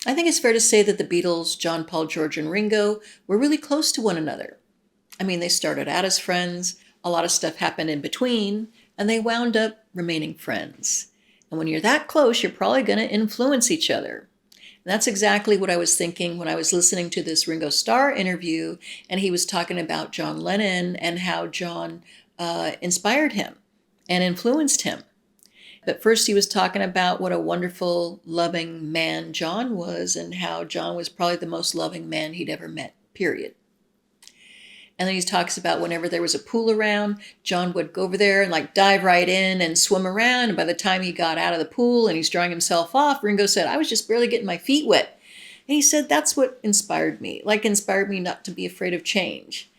I think it's fair to say that the Beatles, John, Paul, George, and Ringo, were really close to one another. I mean, they started out as friends, a lot of stuff happened in between, and they wound up remaining friends. And when you're that close, you're probably going to influence each other. And that's exactly what I was thinking when I was listening to this Ringo Starr interview, and he was talking about John Lennon and how John inspired him and influenced him. But first, he was talking about what a wonderful, loving man John was and how John was probably the most loving man he'd ever met, period. And then he talks about whenever there was a pool around, John would go over there and like dive right in and swim around. And by the time he got out of the pool and he's drying himself off, Ringo said, I was just barely getting my feet wet. And he said, that's what inspired me, like inspired me not to be afraid of change.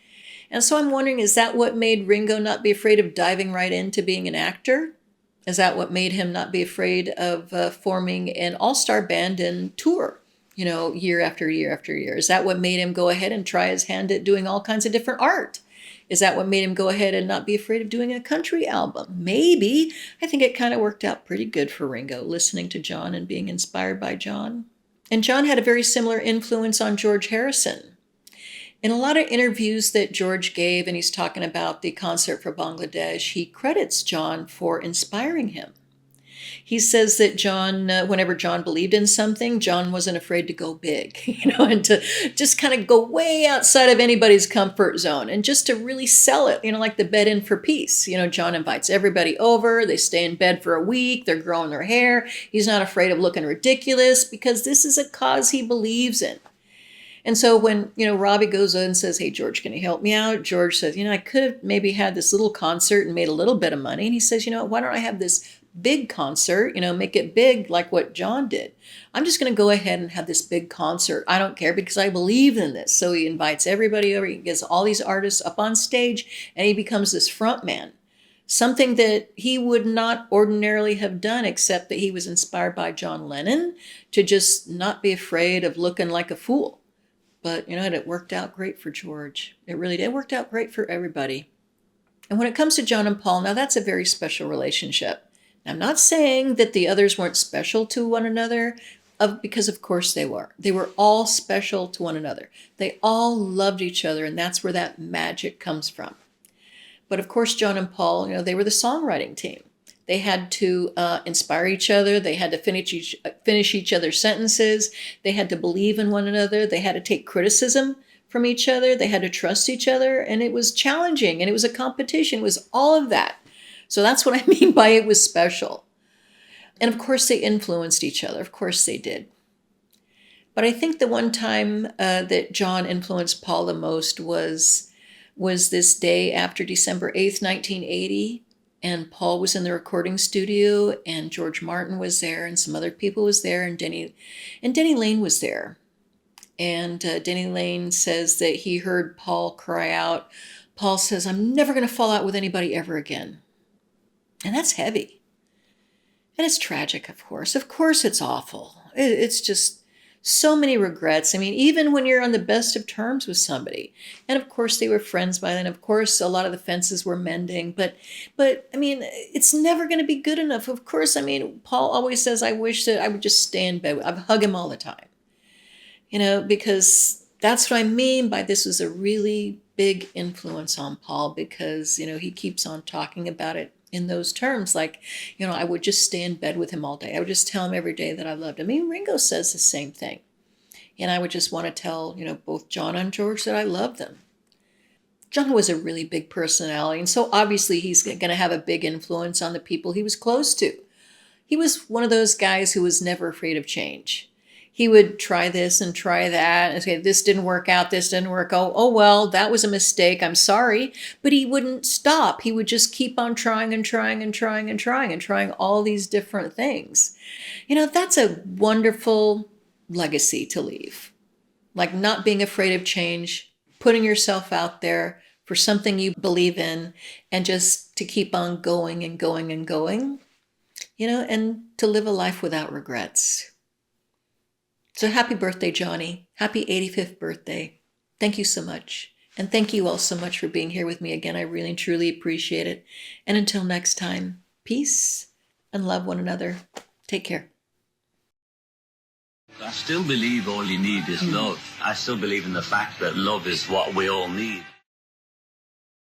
And so I'm wondering, is that what made Ringo not be afraid of diving right into being an actor? Is that what made him not be afraid of forming an all-star band and tour, year after year after year? Is that what made him go ahead and try his hand at doing all kinds of different art? Is that what made him go ahead and not be afraid of doing a country album? Maybe. I think it kind of worked out pretty good for Ringo, listening to John and being inspired by John. And John had a very similar influence on George Harrison. In a lot of interviews that George gave, and he's talking about the concert for Bangladesh, he credits John for inspiring him. He says that John, whenever John believed in something, John wasn't afraid to go big, and to just kind of go way outside of anybody's comfort zone and just to really sell it, like the bed in for peace. John invites everybody over, they stay in bed for a week, they're growing their hair. He's not afraid of looking ridiculous because this is a cause he believes in. And so when, Robbie goes in and says, hey, George, can you help me out? George says, I could have maybe had this little concert and made a little bit of money. And he says, why don't I have this big concert, make it big like what John did. I'm just going to go ahead and have this big concert. I don't care because I believe in this. So he invites everybody over. He gets all these artists up on stage and he becomes this front man. Something that he would not ordinarily have done, except that he was inspired by John Lennon to just not be afraid of looking like a fool. But, it worked out great for George. It really did. It worked out great for everybody. And when it comes to John and Paul, now that's a very special relationship. Now, I'm not saying that the others weren't special to one another, because of course they were. They were all special to one another. They all loved each other, and that's where that magic comes from. But of course, John and Paul, they were the songwriting team. They had to inspire each other. They had to finish each other's sentences. They had to believe in one another. They had to take criticism from each other. They had to trust each other. And it was challenging and it was a competition. It was all of that. So that's what I mean by it was special. And of course, they influenced each other. Of course they did. But I think the one time that John influenced Paul the most was this day after December 8th, 1980. And Paul was in the recording studio, and George Martin was there, and some other people was there, and Denny Lane was there. And Denny Lane says that he heard Paul cry out. Paul says, I'm never going to fall out with anybody ever again. And that's heavy. And it's tragic, of course. Of course it's awful. It's just so many regrets. I mean, even when you're on the best of terms with somebody. And of course they were friends by then. Of course, a lot of the fences were mending. But I mean, it's never going to be good enough. Of course, I mean, Paul always says, I wish that I would just stay in bed. I hug him all the time. Because that's what I mean by this was a really big influence on Paul, because, he keeps on talking about it in those terms, like, I would just stay in bed with him all day. I would just tell him every day that I loved him. I mean, Ringo says the same thing. And I would just want to tell, both John and George that I loved them. John was a really big personality, and so obviously he's going to have a big influence on the people he was close to. He was one of those guys who was never afraid of change. He would try this and try that and say, this didn't work out, this didn't work. Oh, well, that was a mistake. I'm sorry. But he wouldn't stop. He would just keep on trying and trying and trying and trying and trying all these different things. That's a wonderful legacy to leave. Like not being afraid of change, putting yourself out there for something you believe in, and just to keep on going and going and going, and to live a life without regrets. So happy birthday, Johnny. Happy 85th birthday. Thank you so much. And thank you all so much for being here with me again. I really, truly appreciate it. And until next time, peace and love one another. Take care. I still believe all you need is love. I still believe in the fact that love is what we all need.